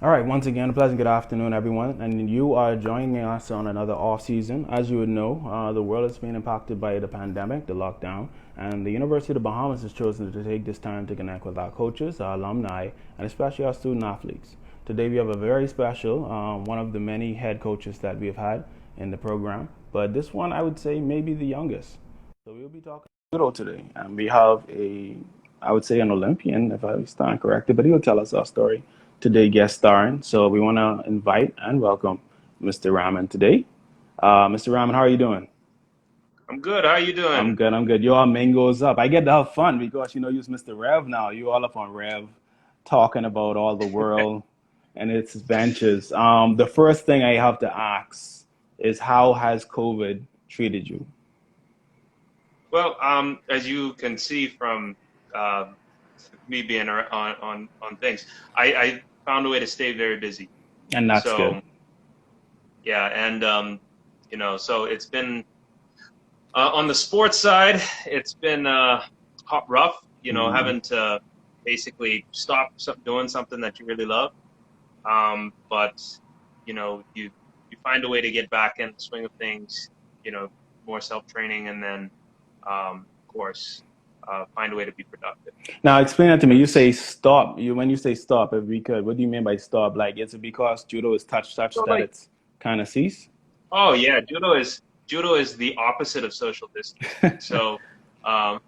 All right, once again, a pleasant good afternoon, everyone. And you are joining us on another off season. As you would know, the world is being impacted by the pandemic, the lockdown, and the University of the Bahamas has chosen to take this time to connect with our coaches, our alumni, and especially our student athletes. Today, we have a very special, one of the many head coaches that we have had in the program, but this one I would say maybe the youngest. So we'll be talking judo today, and we have I would say an Olympian, if I stand corrected, but he'll tell us our story today, guest starring. So we want to invite and welcome Mr. Rahman today. Mr. Rahman, how are you doing? I'm good. How you I'm doing? good. I'm good. Your mangoes up. I get to have fun because you're Mr. Rev now. You all up on Rev, talking about all the world and its adventures. The first thing I have to ask is how has COVID treated you? Well, as you can see from uh, me being on things, I found a way to stay very busy. And that's good. So yeah, and so it's been on the sports side, it's been rough. Hmm. Having to basically stop doing something that you really love. But you find a way to get back in the swing of things. You know, more self training, and then of course, find a way to be productive. Now explain that to me. You Because say stop. When you say stop, if we could, what do you mean by stop? Like, is it because judo is touch so that like, it's kind of cease? oh yeah, judo is the opposite of social distancing. So um,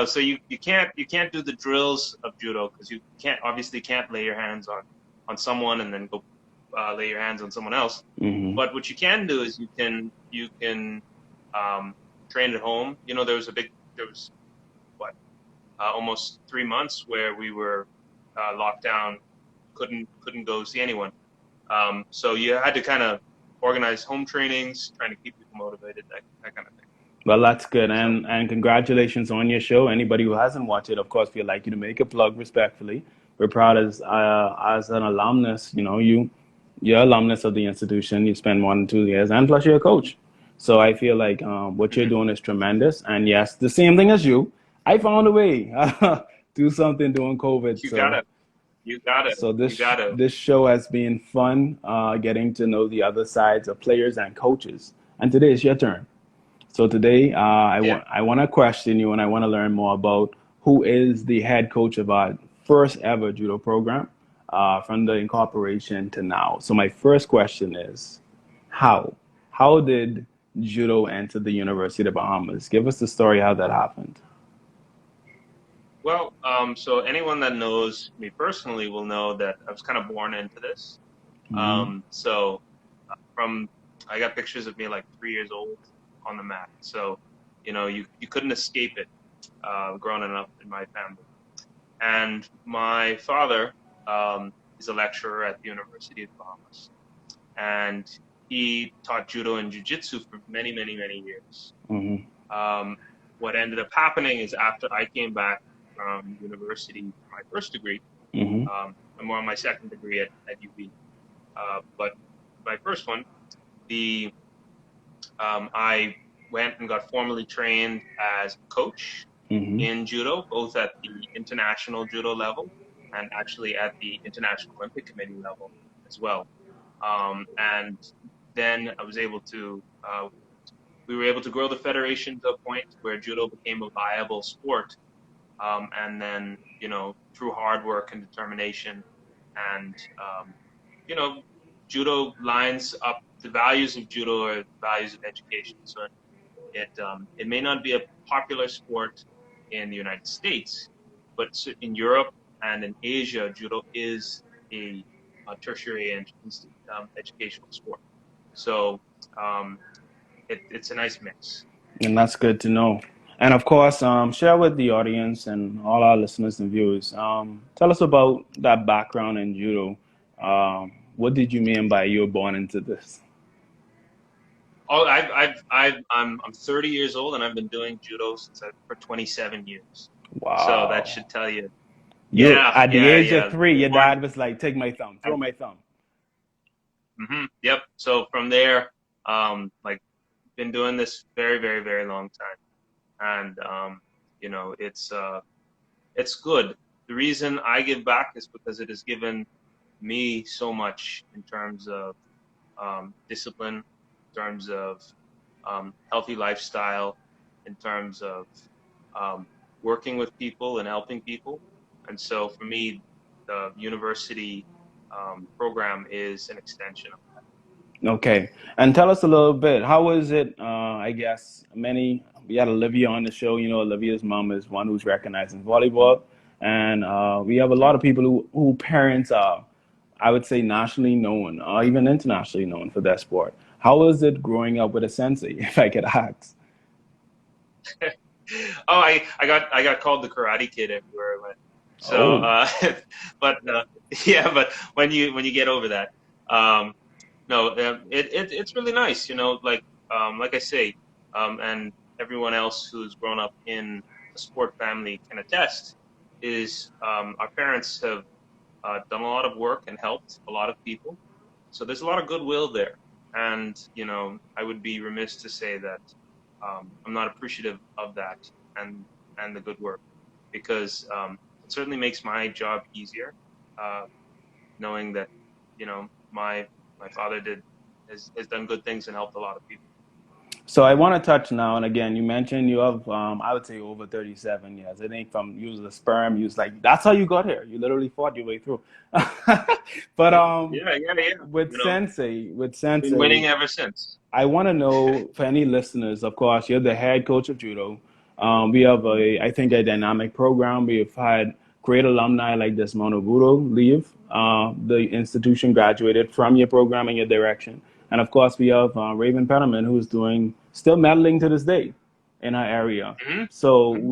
so you can't do the drills of judo because you can't lay your hands on someone and then go lay your hands on someone else. Hmm. But what you can do is you can um, train at home. There was what almost 3 months where we were locked down, couldn't go see anyone. So you had to kind of organize home trainings, trying to keep people motivated, that kind of thing. Well, that's good, So and congratulations on your show. Anybody who hasn't watched it, of course, we'd like you to make a plug respectfully. We're proud as an alumnus. You're alumnus of the institution. You spend 1 2 years, and plus you're a coach. So I feel like what you're mhm. doing is tremendous. And yes, the same thing as you. I found a way do something during COVID. you So gotta you gotta so you this gotta this show has been fun, getting to know the other sides of players and coaches. And today is your turn. So today, yeah. I want to question you, and I want to learn more about who is the head coach of our first ever judo program, from the incorporation to now. So my first question is, how? How did judo enter the University of the Bahamas? Give us the story how that happened. Well, so anyone that knows me personally will know that I was kind of born into this. Hmm. So from I got pictures of me like 3 years old on the mat. So you couldn't escape it growing up in my family. And my father is a lecturer at the University of the Bahamas, and he taught judo and jiu-jitsu for many, many, many years. Hmm. Um, what ended up happening is after I came back from university for my first degree, Hmm. I'm on my second degree at UB. But my first one, the I went and got formally trained as a coach Hmm. in judo, both at the international judo level and actually at the International Olympic Committee level as well. And then we were able to grow the federation to a point where judo became a viable sport. And then, through hard work and determination and, you know, judo lines up the values of judo or the values of education. So it may not be a popular sport in the United States, but in Europe and in Asia, judo is a tertiary and educational sport. So um, it's a nice mix. And that's good to know. And of course, share with the audience and all our listeners and viewers. Tell us about that background in judo. What did you mean by you were born into this? Oh, I'm 30 years old and I've been doing judo for 27 years. So that Wow. should tell you. You Yeah, at the yeah, age of yeah. 3, your Born. dad was like, "Take my thumb, throw my thumb." Yep. So from there, like, been doing this very, very, very long time, and it's good. The reason I give back is because it has given me so much in terms of discipline, in terms of healthy lifestyle, in terms of working with people and helping people. And so for me, the university program is an extension of Okay. And tell us a little bit, how was it? I guess we had Olivia on the show. You know, Olivia's mom is one who's recognized in volleyball. And we have a lot of people who parents are, I would say, nationally known, or even internationally known for their sport. How was it growing up with a sensei, if I could ask? that. Oh, I got called the Karate Kid everywhere I went. So, Oh, but yeah, but when you get over that, um, no, it's really nice, like I say, and everyone else who's grown up in a sport family can attest, is our parents have done a lot of work and helped a lot of people. So there's a lot of goodwill there. And, I would be remiss to say that I'm not appreciative of that and, and the good work, because it certainly makes my job easier, uh, knowing that, my father has done good things and helped a lot of people. so I want to touch now, and again, you mentioned you have, I would say, over 37 years. It ain't from you was a sperm. You was like, that's how you got here. You literally fought your way through. But Yeah, yeah, yeah. with Been Sensei, winning ever since. I want to know for any listeners, of course, you're the head coach of judo. We have I think, a dynamic program. We've had great alumni like Desmond Obudo leave the institution, graduated from your program and your direction. And of course, we have Raven Penniman, who's doing still medaling to this day in our area. Hmm. So Hmm.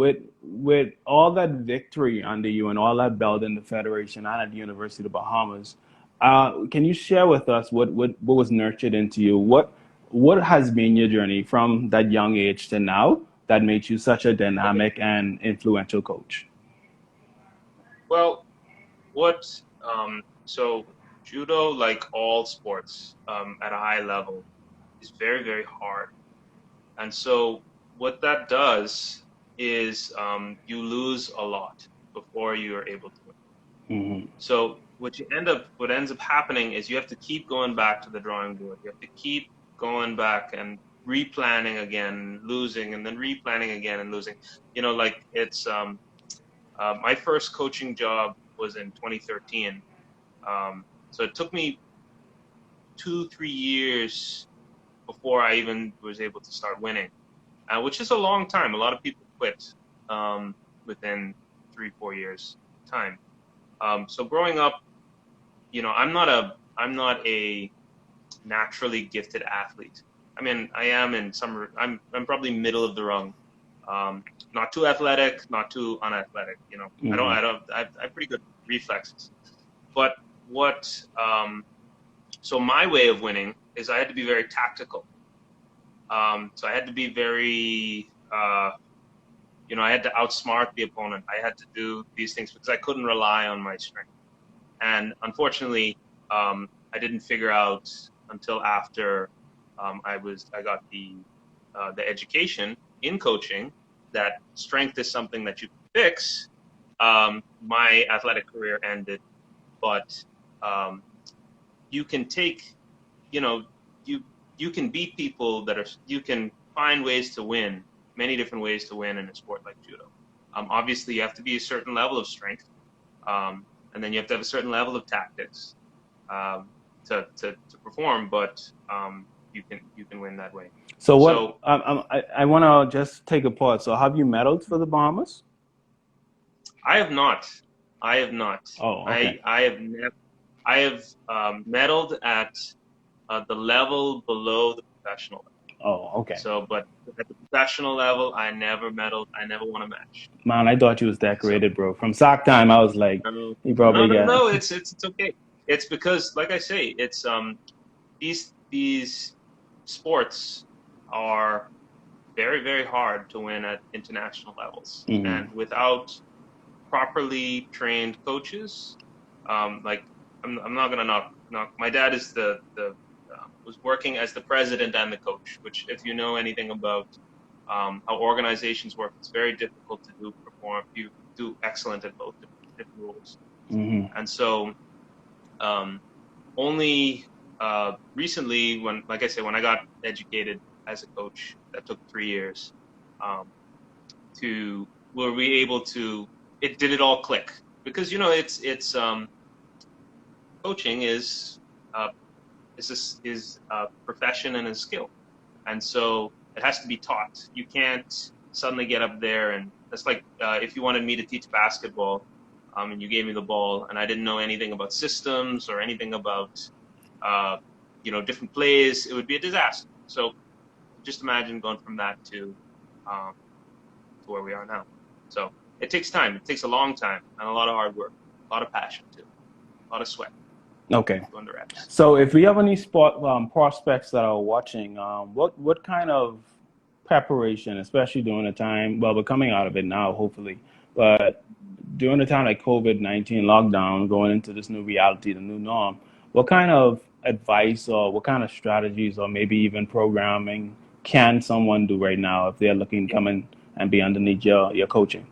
with all that victory under you and all that belt in the federation and at the University of the Bahamas, can you share with us what was nurtured into you? What has been your journey from that young age to now that made you such a Okay. dynamic and influential coach? Well, what so judo, like all sports, at a high level, is very, very hard. And so what that does is you lose a lot before you are able to win. Hmm. So what ends up happening is you have to keep going back to the drawing board. You have to keep going back and replanning again, losing, and then replanning again and losing. Like it's my first coaching job was in 2013. So it took me 2, 3 years before I even was able to start winning, which is a long time. A lot of people quit within 3, 4 years time. So growing up, I'm not a naturally gifted athlete. I mean, I am in some. I'm probably middle of the rung. Not too athletic, not too unathletic. Hmm. I have pretty good reflexes. But what? So my way of winning is I had to be very tactical. So I had to be very. I had to outsmart the opponent. I had to do these things because I couldn't rely on my strength. And unfortunately, I didn't figure out until after I got the education in coaching that strength is something that you can fix. My athletic career ended, but um, you can take, you know, you you can beat people you can find ways to win, many different ways to win in a sport like judo. Obviously, you have to be a certain level of strength, um, and then you have to have a certain level of tactics um, to perform, but you can win that way. So what? So I want to just take a pause. So have you medaled for the Bahamas? I have not. I have not. Oh, okay. I have never. I have medaled at the level below the professional level. Oh, okay. So, but at the professional level, I never medaled. I never won a match. Man, I thought you was So decorated, bro. From sock time, I was like, no, he no, probably no, got. no. It's okay. It's because, like I say, it's these sports are very, very hard to win at international levels, Hmm. and without properly trained coaches, like I'm not gonna knock. My dad is the was working as the president and the coach, which, if you know anything about how organizations work, it's very difficult to perform. You do excellent at both different roles, Hmm. and so Um, only recently, when, like I said, when I got educated as a coach, that took 3 years, um, to were we able to, it did it all click, because it's coaching uh, is a profession and a skill, and so it has to be taught. You can't suddenly get up there, and that's like if you wanted me to teach basketball, and you gave me the ball and I didn't know anything about systems or anything about uh, different plays, it would be a disaster. So just imagine going from that um, to where we are now. So it takes time. It takes a long time and a lot of hard work, a lot of passion too, a lot of sweat. Okay. Going to reps. So if we have any sport prospects that are watching, what kind of preparation, especially during the time, well, we're coming out of it now, hopefully, but during the time like COVID-19 lockdown, going into this new reality, the new norm, what kind of advice or what kind of strategies or maybe even programming can someone do right now if they're looking to come in and be underneath your coaching?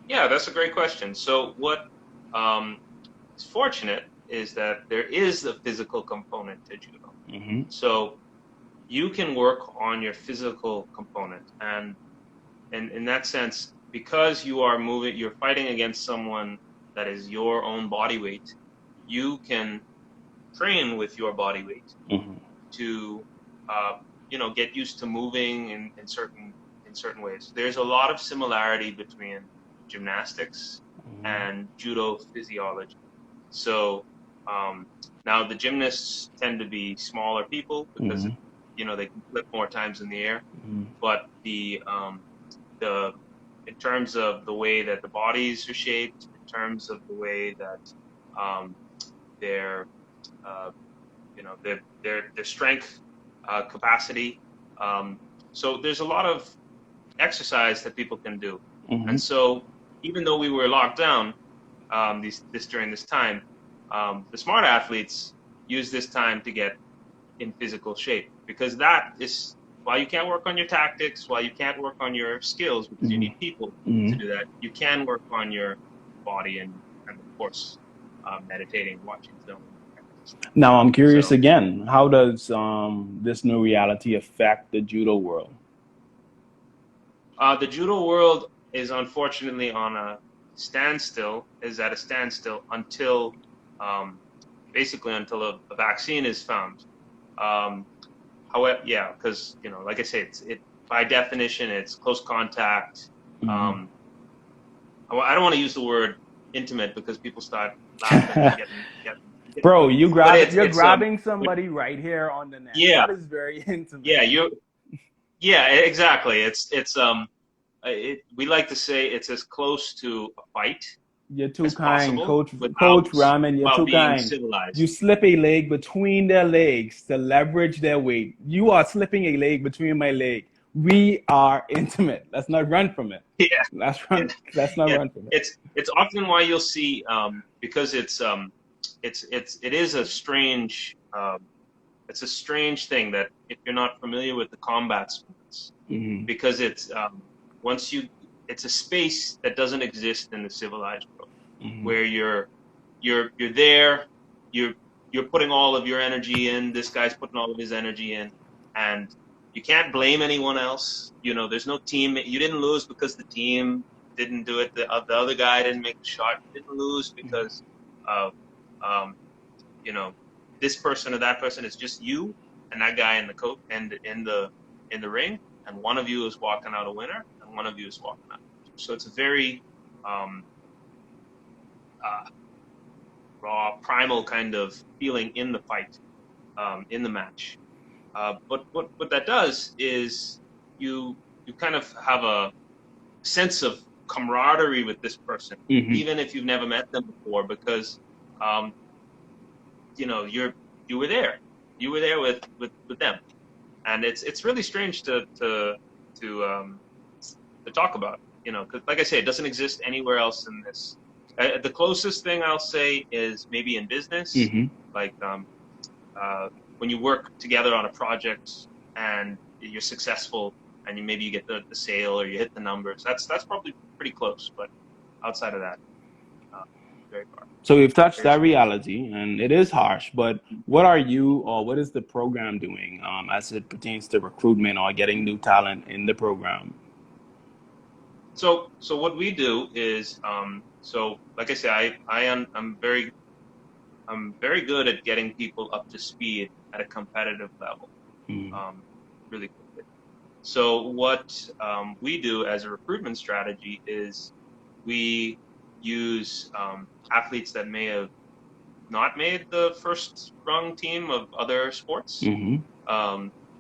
Yeah, that's a great question. So what is fortunate is that there is a physical component to judo. Mm-hmm. So you can work on your physical component, and in that sense, because you're fighting against someone that is your own body weight, you can train with your body weight Mm-hmm. to get used to moving in certain ways. There's a lot of similarity between gymnastics and judo physiology. So now the gymnasts tend to be smaller people because Mm-hmm. they can flip more times in the air, Mm-hmm. but the in terms of the way that the bodies are shaped, in terms of the way that their uh, their strength capacity. So there's a lot of exercise that people can do, Mm-hmm. and so even though we were locked down during this time, the smart athletes use this time to get in physical shape, because that is, while you can't work on your tactics, while you can't work on your skills because you Mm-hmm. need people to Mm-hmm. do that, you can work on your body and of course meditating, watching film. Now I'm curious So again, how does this new reality affect the judo world? the judo world is unfortunately on a standstill, is at a standstill until basically until a vaccine is found. Um, However, yeah, because like I say, it by definition it's close contact. Mm-hmm. Um, I don't want to use the word intimate because people start laughing and getting Bro, but you're it's grabbing somebody right here on the neck. yeah, That is very intimate. yeah, exactly. We like to say it's as close to a fight You're too as kind, possible Coach Rahming. You're too being kind. You civilized. slip a leg between their legs to leverage their weight. You are slipping a leg between my leg. We are intimate. Let's not run from it. Yeah, Let's yeah, run. Let's not yeah. run from it. It's often why you'll see because it is a strange it's a strange thing that if you're not familiar with the combat sports, Mm-hmm. because it's a space that doesn't exist in the civilized world, Mm-hmm. where you're there, you're putting all of your energy in, this guy's putting all of his energy in, and you can't blame anyone else. There's no team. You didn't lose because the team didn't do it. The other guy didn't make the shot. You didn't lose because of you know this person or that person. It's just you and that guy in the coat and in the ring, and one of you is walking out a winner and one of you is walking out. So it's a very raw, primal kind of feeling in the fight, in the match. But what that does is you kind of have a sense of camaraderie with this person, Mm-hmm. even if you've never met them before, because you were there, with them, and it's really strange to talk about, because like I say, it doesn't exist anywhere else in this. The closest thing I'll say is maybe in business, Mm-hmm. like when you work together on a project and you're successful and maybe you get the sale or you hit the numbers. That's probably pretty close, but outside of that, very far. So we've touched Very that small. reality, and it is harsh. But what are you, or what is the program doing as it pertains to recruitment or getting new talent in the program? So what we do is, so like I say, I'm very good at getting people up to speed at a competitive level, Mm. really quickly. So what we do as a recruitment strategy is we use athletes that may have not made the first rung team of other sports, Hmm.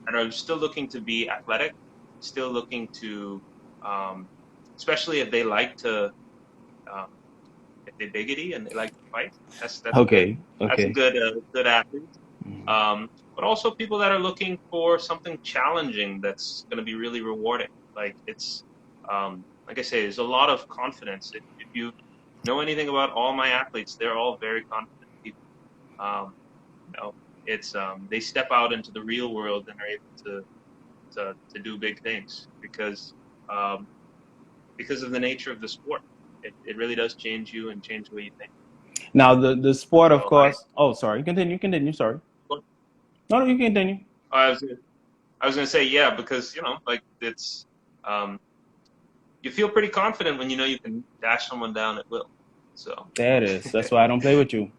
and are still looking to be athletic, still looking to, especially if they like to, um, if they're biggity and they like to fight. That's a good Okay. Okay. good athlete. Mhm. But also people that are looking for something challenging that's going to be really rewarding. Like it's, like I say, there's a lot of confidence. If you know anything about all my athletes, they're all very confident people. Um, you know, it's they step out into the real world and are able to do big things um, because of the nature of the sport. It really does change you and change the way you think. Now the sport, of So I, course. Oh, sorry. Continue. Continue. Sorry. No, no, you can continue. I was I was gonna say yeah, because like it's um, you feel pretty confident when you know you can dash someone down at will. So There it is. That's why I don't play with you.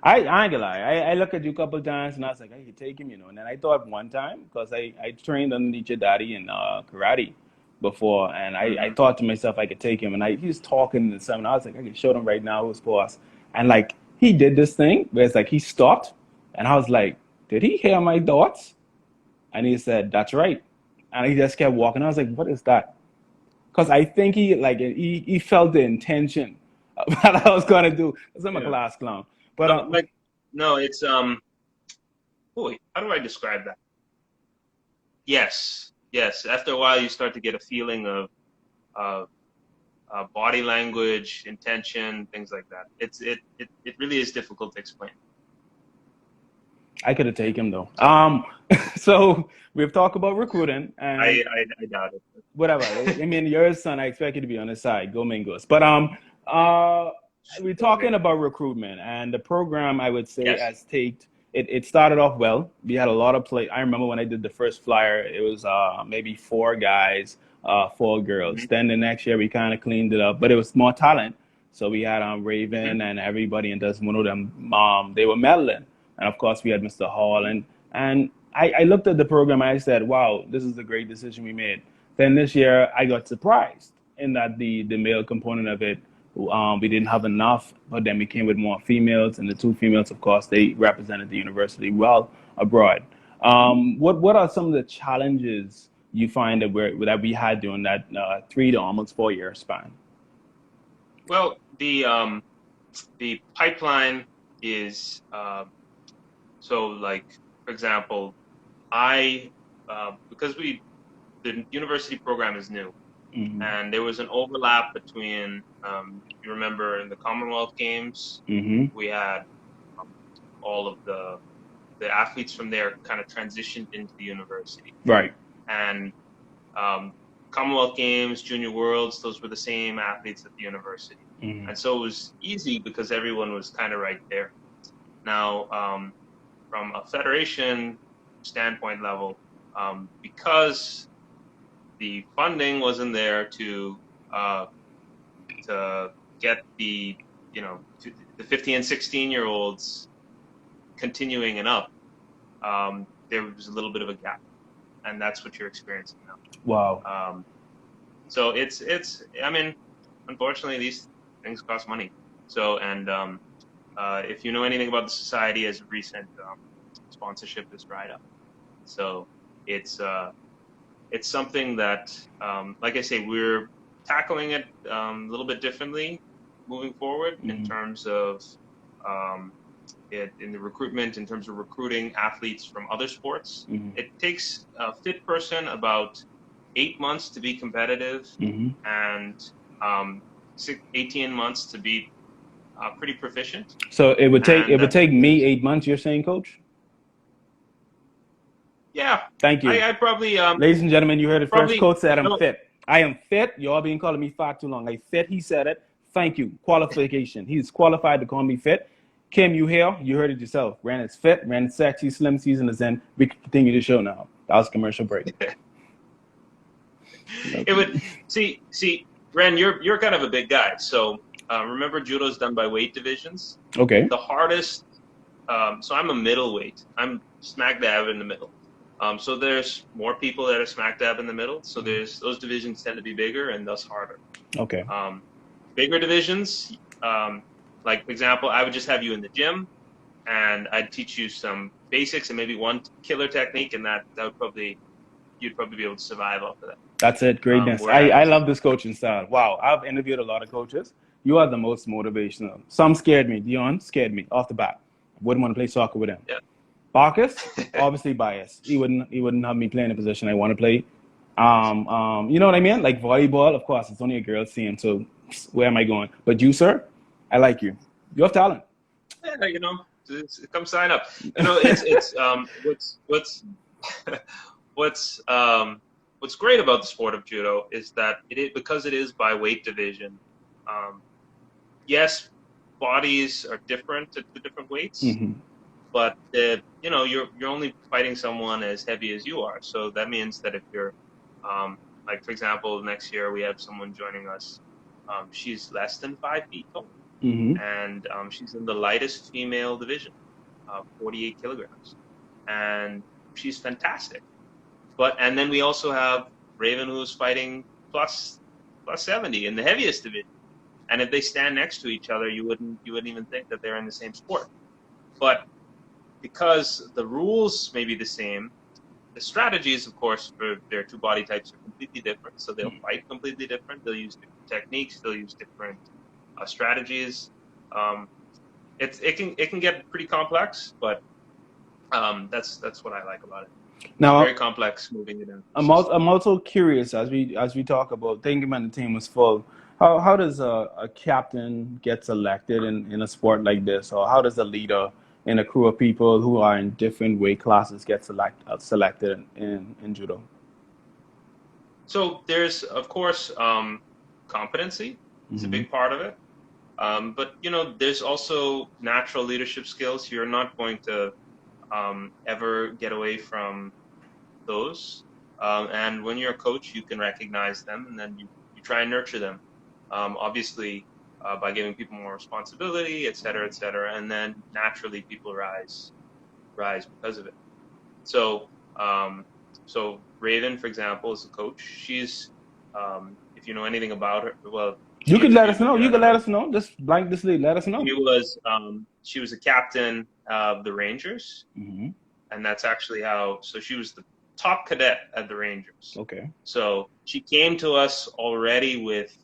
I ain't gonna lie. I look at you a couple of times and I was like, I could take him, And then I thought one time, because I trained underneath your daddy in karate before, and I hmm thought to myself I could take him. And he was talking to someone. I was like, I can show them right now who's boss. And like, he did this thing where it's like he stopped, and I was like, did he hear my thoughts? And he said, that's right. And he just kept walking. I was like, what is that? Because I think he felt the intention of what I was gonna do. Because I'm a yeah. class clown. But No, like no, it's boy, how do I describe that? Yes, yes. After a while, you start to get a feeling of uh, body language, intention, things like that. It really is difficult to explain. I could have taken him though. So So we've talked about recruiting and I doubt whatever. I it. mean, your son, I expect you to be on his side. Go Mingos. But uh, we're talking about recruitment and the program. I would say Yes. has taked it. It started off well. We had a lot of play. I remember when I did the first flyer, it was maybe 4 guys, 4 girls. hmm Then the next year we kind of cleaned it up, but it was more talent. So we had hmm Raven and everybody, and just one of them. They were meddling, and of course we had Mr. Hall and I looked at the program and I said, wow, this is a great decision we made. Then this year I got surprised in that the male component of it, we didn't have enough, but then we came with more females, and the 2 females, of course, they represented the university well abroad. What are some of the challenges you find that we had during that 3 to almost 4 year span? Well, the pipeline is so like for example, I because the university program is new, Mm-hmm. and there was an overlap between you remember in the Commonwealth Games Mm-hmm. we had um, all of the athletes from there kind of transitioned into the university, Right. and um, Commonwealth Games, Junior Worlds, those were the same athletes at the university, Mm-hmm. and so it was easy because everyone was kind of right there. Now, from a federation standpoint level, because the funding wasn't there uh, to get the 15 and 16-year-olds continuing and up, there was a little bit of a gap, and that's what you're experiencing now. Wow. So it's I mean, unfortunately, these things cost money. So and if you know anything about the society, as of recent, sponsorship is dried up. So it's it's something that, like I say, we're tackling it a little bit differently moving forward in Mm-hmm. terms of um, in the recruitment, in terms of recruiting athletes from other sports. Mm-hmm. It takes a fit person about 8 months to be competitive Mm-hmm. and 18 months to be pretty proficient. So it And would that's take me 8 months. You're saying, Coach? yeah, Thank you. I probably Ladies and gentlemen, you heard it first. probably Coach said I'm no fit. I am fit. Y'all been calling me fat too long. I fit. He said it. Thank you. Qualification. He's qualified to call me fit. Kim, you here? You heard it yourself. Brandon's fit. Brandon's sexy. Slim season is in. We can continue the show now. That was a commercial break. It would see, Ren, you're kind of a big guy, so remember judo's done by weight divisions. Okay. The hardest. So I'm a middleweight. I'm smack dab in the middle. So there's more people that are smack dab in the middle. So those divisions tend to be bigger and thus harder. Okay. Bigger divisions, like for example, I would just have you in the gym, and I'd teach you some basics and maybe one killer technique, and that would you'd probably be able to survive off of that. That's it. Greatness. I love this coaching style. Wow. I've interviewed a lot of coaches. You are the most motivational. Some scared me. Dion scared me off the bat. Wouldn't want to play soccer with him. Yeah. Bacchus, obviously biased. He wouldn't have me play in a position I want to play. You know what I mean? Like volleyball, of course, it's only a girl's team, so where am I going? But you, sir, I like you. You have talent. Yeah, come sign up. It's what's great about the sport of judo is that because it is by weight division. Yes, bodies are different at the different weights, but you're only fighting someone as heavy as you are. So that means that if you're like, for example, next year we have someone joining us. She's less than 5 feet tall, and she's in the lightest female division, 48 kilograms, and she's fantastic. And then we also have Raven, who's fighting plus 70 in the heaviest division. And if they stand next to each other, you wouldn't even think that they're in the same sport. But because the rules may be the same, the strategies, of course, for their two body types are completely different. So they'll fight completely different. They'll use different techniques. They'll use different strategies. It can get pretty complex, but that's what I like about it. Now, very complex, moving it in. I'm also curious as we talk about thinking when the team was full. How does a captain get selected in a sport like this, or how does a leader in a crew of people who are in different weight classes get selected in judo? So there's, of course, competency. It's a big part of it. But there's also natural leadership skills. You're not going to ever get away from those. And when you're a coach, you can recognize them, and then you try and nurture them. Obviously, by giving people more responsibility, et cetera, and then naturally people rise because of it. So, Raven, for example, is a coach. She's, if you know anything about her, well, you could let us know. You could let us know. Just blank this lead. Let us know. She was a captain of the Rangers, and that's actually how. So she was the top cadet at the Rangers. Okay. So she came to us already with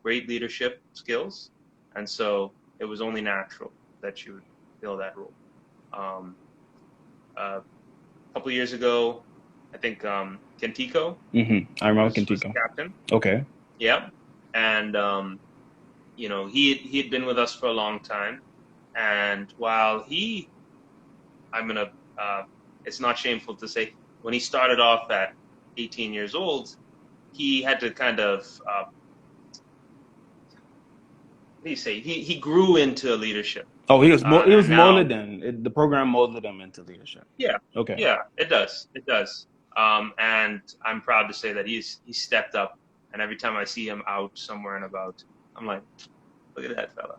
great leadership skills, and so it was only natural that she would fill that role. A couple of years ago, I think Kentiko. I remember Kentiko. Was captain. Okay. Yeah, and he had been with us for a long time, and while it's not shameful to say, when he started off at 18 years old, he had to kind of he grew into leadership. Oh, he was molded in. The program molded him into leadership. Yeah. Okay. Yeah, it does. And I'm proud to say that he's stepped up. And every time I see him out somewhere and about, I'm like, look at that fella.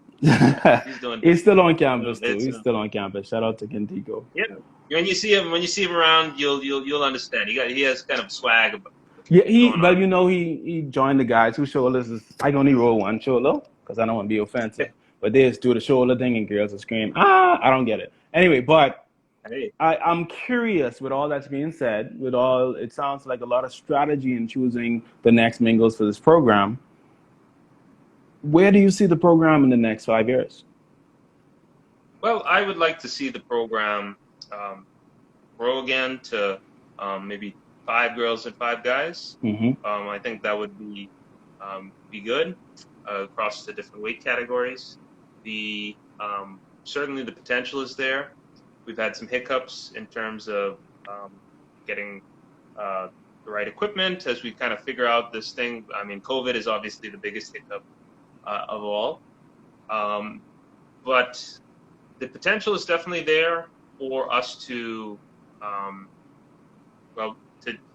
He's still on campus too. He's still on campus. Shout out to Kentiko. Yeah. When you see him around, you'll understand. He has kind of swag about. Yeah, he joined the guys whose shoulders is. I can only roll one shoulder because I don't want to be offensive. But they just do the shoulder thing and girls will scream, I don't get it. Anyway, but I'm curious with all that's being said, it sounds like a lot of strategy in choosing the next mingles for this program. Where do you see the program in the next 5 years? Well, I would like to see the program grow again to maybe 5 girls and 5 guys. I think that would be good across the different weight categories. Certainly the potential is there. We've had some hiccups in terms of getting the right equipment as we kind of figure out this thing. I mean, COVID is obviously the biggest hiccup of all. But the potential is definitely there for us to, um, well,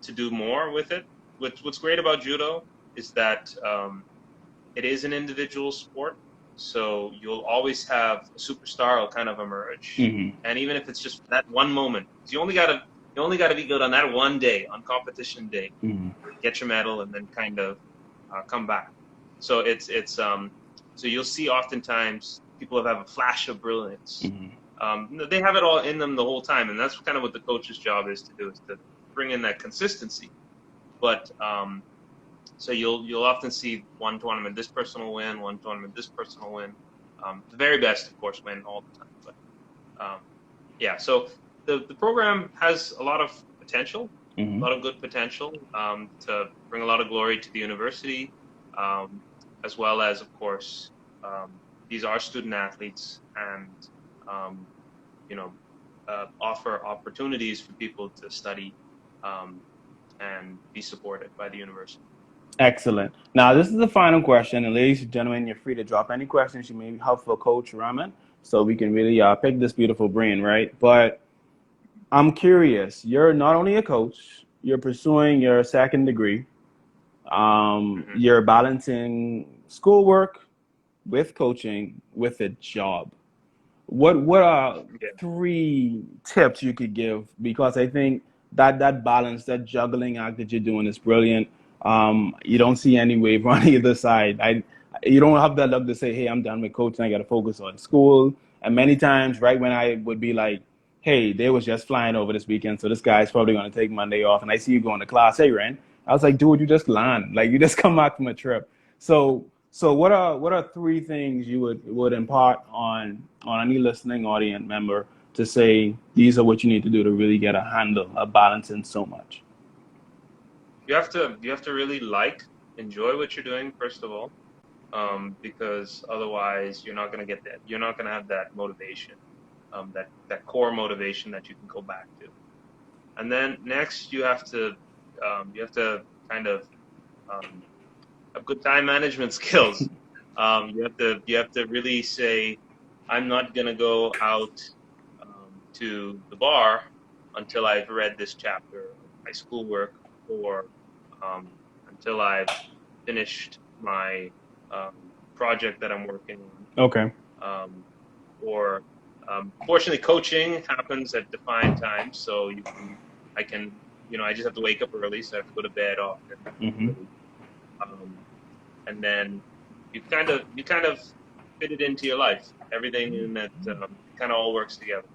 to do more with it. What's great about judo is that it is an individual sport, so you'll always have a superstar will kind of emerge, Mm-hmm. and even if it's just that one moment, you only gotta be good on that one day, on competition day, Mm-hmm. get your medal, and then kind of come back. So so you'll see oftentimes people have a flash of brilliance. They have it all in them the whole time, and that's kind of what the coach's job is to do, is to bring in that consistency. But so you'll often see one tournament this person will win, one tournament this person will win. The very best, of course, win all the time. But yeah, so the program has a lot of potential, Mm-hmm. a lot of good potential to bring a lot of glory to the university, as well as, of course, these are student athletes, and you know, offer opportunities for people to study and be supported by the university. Excellent. Now, this is the final question, and ladies and gentlemen, you're free to drop any questions you may have for Coach Rahming, so we can really pick this beautiful brain, right? But I'm curious. You're not only a coach, you're pursuing your second degree. Mm-hmm. You're balancing schoolwork with coaching with a job. What are Yeah. 3 tips you could give? Because I think that balance, that juggling act that you're doing is brilliant. You don't see any wave on either side. You don't have that luck to say, "Hey, I'm done with coaching. I got to focus on school." And many times, right when I would be like, "Hey, they was just flying over this weekend, so this guy's probably going to take Monday off," and I see you going to class. Hey, Ren. I was like, "Dude, you just land. Like you just come back from a trip." So what are 3 things you would impart on any listening audience member to say these are what you need to do to really get a handle, a balance in so much? You have to really enjoy what you're doing, first of all, because otherwise you're not going to get that. You're not going to have that motivation, that core motivation that you can go back to. And then next, you have to kind of have good time management skills. You have to really say, I'm not going to go out to the bar until I've read this chapter of my schoolwork, or until I've finished my project that I'm working Okay. on. Or fortunately, coaching happens at defined times, so I can, I just have to wake up early, so I have to go to bed often. Mm-hmm. Um, and then you kind of fit it into your life, everything in that kind of all works together.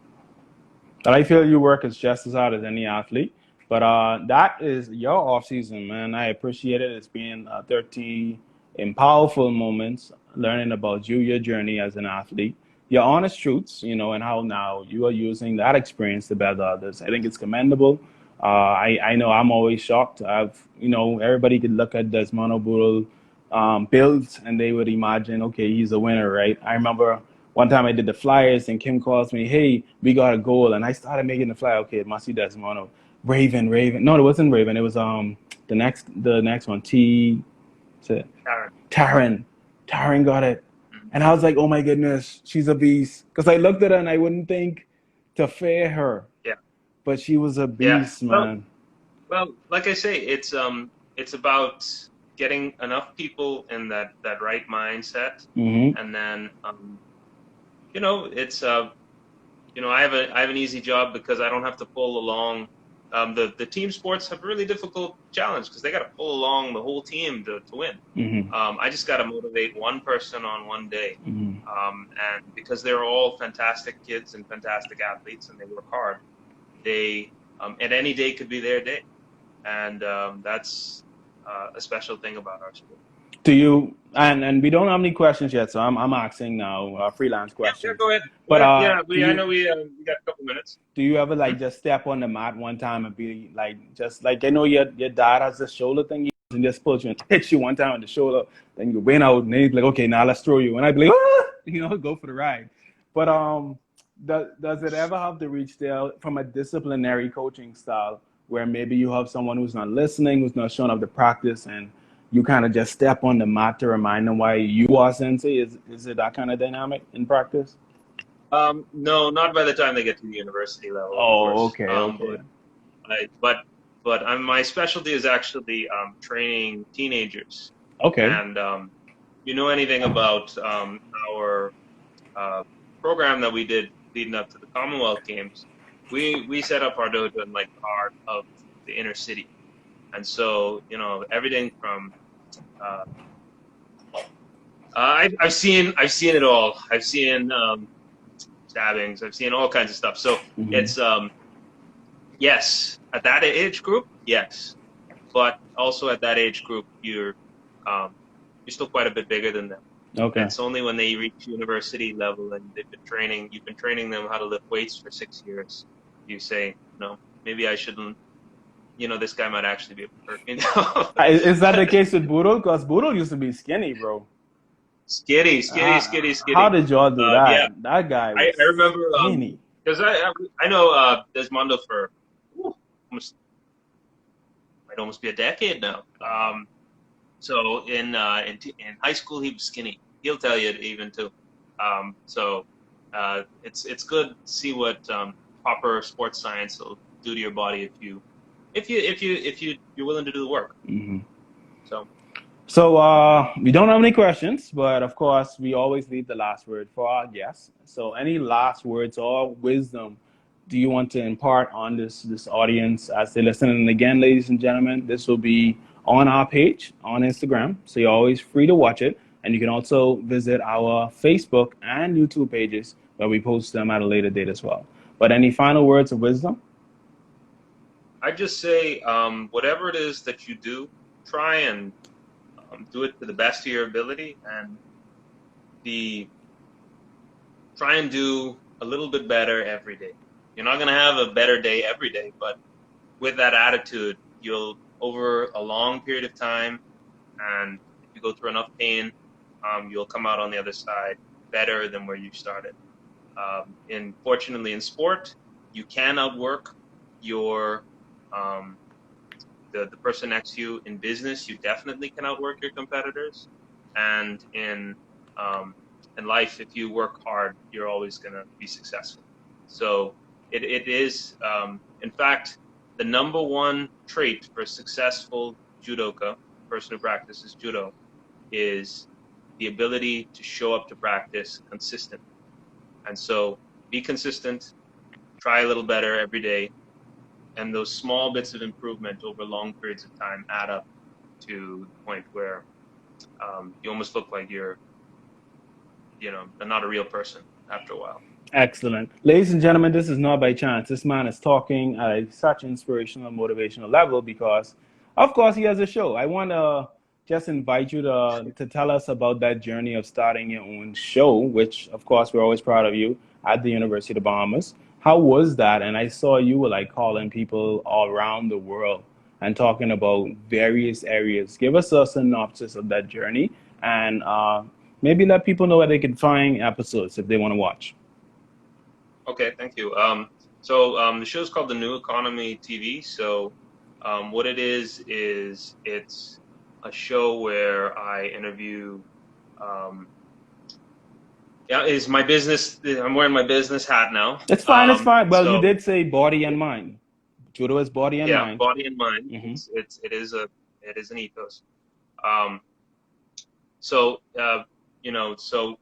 But I feel you work as just as hard as any athlete. But that is your off season, man. I appreciate it. It's been 30 in powerful moments learning about you, your journey as an athlete, your honest truths, and how now you are using that experience to better others. I think it's commendable. I know I'm always shocked. Everybody could look at Desmond O'Boodle builds and they would imagine, okay, he's a winner, right? I remember one time I did the flyers and Kim calls me, hey, we got a goal. And I started making the flyer. Okay, it must be Desmond. Raven. No, it wasn't Raven. It was the next one. Karen. Taryn. Taryn got it. Mhm. And I was like, oh my goodness, she's a beast. Because I looked at her and I wouldn't think to fear her. Yeah. But she was a Yeah. beast, man. Well, like I say, it's about getting enough people in that right mindset, Mm-hmm. and then it's I have an easy job because I don't have to pull along. The team sports have a really difficult challenge because they got to pull along the whole team to win. Mm-hmm. I just got to motivate one person on one day, Mm-hmm. and because they're all fantastic kids and fantastic athletes and they work hard, they and any day could be their day, and that's a special thing about our sport. Do you and we don't have any questions yet, so I'm asking now freelance Yeah, questions. go ahead. But Yeah, do I know you we got a couple minutes. do you ever like just step on the mat one time and be like just like I know your dad has this shoulder thing and just pulls you and hits you one time on the shoulder, then you win out and he's like, okay, now let's throw you. And I'd be like, ah! Go for the ride. But does it ever have to reach there from a disciplinary coaching style where maybe you have someone who's not listening, who's not showing up to practice, and you kind of just step on the mat to remind them why you are sensei? Is it that kind of dynamic in practice? No, not by the time they get to the university level, of Oh, course. okay, okay. I, but my specialty is actually training teenagers. Okay. And you know anything about our program that we did leading up to the Commonwealth Games? We set up our dojo in like the heart of the inner city, and so everything from I've seen it all. I've seen stabbings. I've seen all kinds of stuff. So Hmm. it's yes, at that age group, yes, but also at that age group, you're still quite a bit bigger than them. Okay. It's only when they reach university level and you've been training them how to lift weights for 6 years, you say, no, maybe I shouldn't. This guy might actually be a hurt. Is that the case with Boodle? Because Boodle used to be skinny, bro. How Skitty. did y'all do Yeah, that? That guy I was remember skinny. because I know Desmondo for almost might almost be a decade now. So in high school he was skinny. He'll tell you even too. So it's good to see what proper sports science will do to your body if you're willing to do the work. Hmm. So So we don't have any questions, but of course we always leave the last word for our guests. So any last words or wisdom do you want to impart on this audience as they listen? And again, ladies and gentlemen, this will be on our page on Instagram, so you're always free to watch it. And you can also visit our Facebook and YouTube pages where we post them at a later date as well. But any final words of wisdom? I just say whatever it is that you do, try and do it to the best of your ability, and try and do a little bit better every day. You're not going to have a better day every day, but with that attitude, you'll, over a long period of time, and if you go through enough pain, you'll come out on the other side better than where you started. Fortunately in sport, you can outwork your the person next to you. In business, you definitely can outwork your competitors, and in life, if you work hard, you're always going to be successful. So it is, in fact, the number one trait for a successful judoka, person who practices judo, is the ability to show up to practice consistently. And so be consistent, try a little better every day, and those small bits of improvement over long periods of time add up to the point where you almost look like you're not a real person after a while. Excellent. Ladies and gentlemen, this is not by chance. This man is talking at such inspirational, motivational level because, of course, he has a show. I want to just invite you to tell us about that journey of starting your own show, which, of course, we're always proud of you at the University of the Bahamas. How was that? And I saw you were like calling people all around the world and talking about various areas. Give us a synopsis of that journey and maybe let people know where they can find episodes if they want to watch. Okay, thank you. So the show is called The New Economy TV. So what it is it's a show where I interview. Is my business? I'm wearing my business hat now. It's fine. It's fine. Well, you So did say body and mind. Judo is body and yeah, mind. body and mind. Mm-hmm. It is an ethos. So so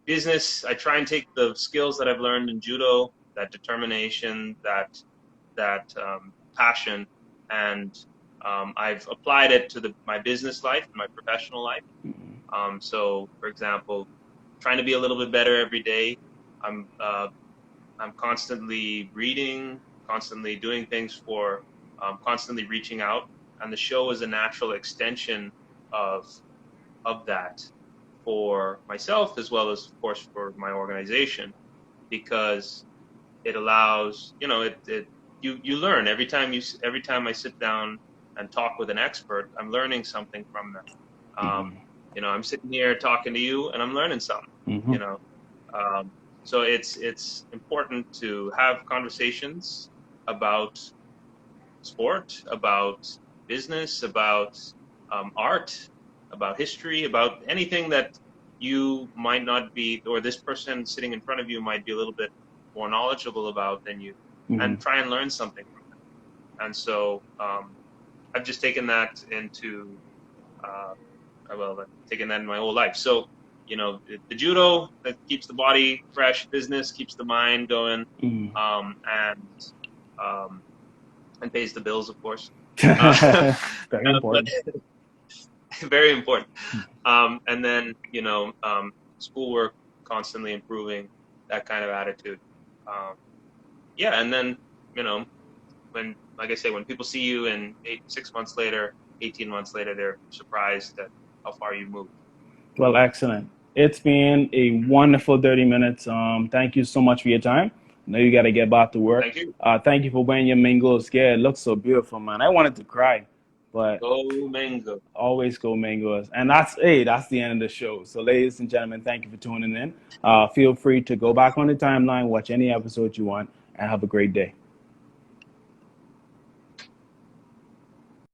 business. I try and take the skills that I've learned in judo, that determination, that passion, and I've applied it to my business life, my professional life. So, for example, trying to be a little bit better every day. I'm constantly reading, constantly doing things for, constantly reaching out, and the show is a natural extension of that for myself as well as, of course, for my organization, because it allows you learn every time I sit down and talk with an expert. I'm learning something from them. I'm sitting here talking to you and I'm learning something. Mm-hmm. So it's important to have conversations about sport, about business, about art, about history, about anything that you might not be, or this person sitting in front of you might be a little bit more knowledgeable about than you, and try and learn something from them. And so I've just taken that into, I've taken that in my whole life. So, you know, the judo that keeps the body fresh, business keeps the mind going, and pays the bills, of course. Very important. Very important. And then, you know, schoolwork, constantly improving, that kind of attitude. Yeah, and then, you know, when, like I say, when people see you in 6 months later, 18 months later, they're surprised at how far you moved. Well, excellent. It's been a wonderful 30 minutes. Thank you so much for your time. I know you got to get back to work. Thank you. Thank you for wearing your mango scare. It looks so beautiful, man. I wanted to cry, but Go Mango. always go mangoes. And that's the end of the show. So, ladies and gentlemen, thank you for tuning in. Feel free to go back on the timeline, watch any episode you want, and have a great day.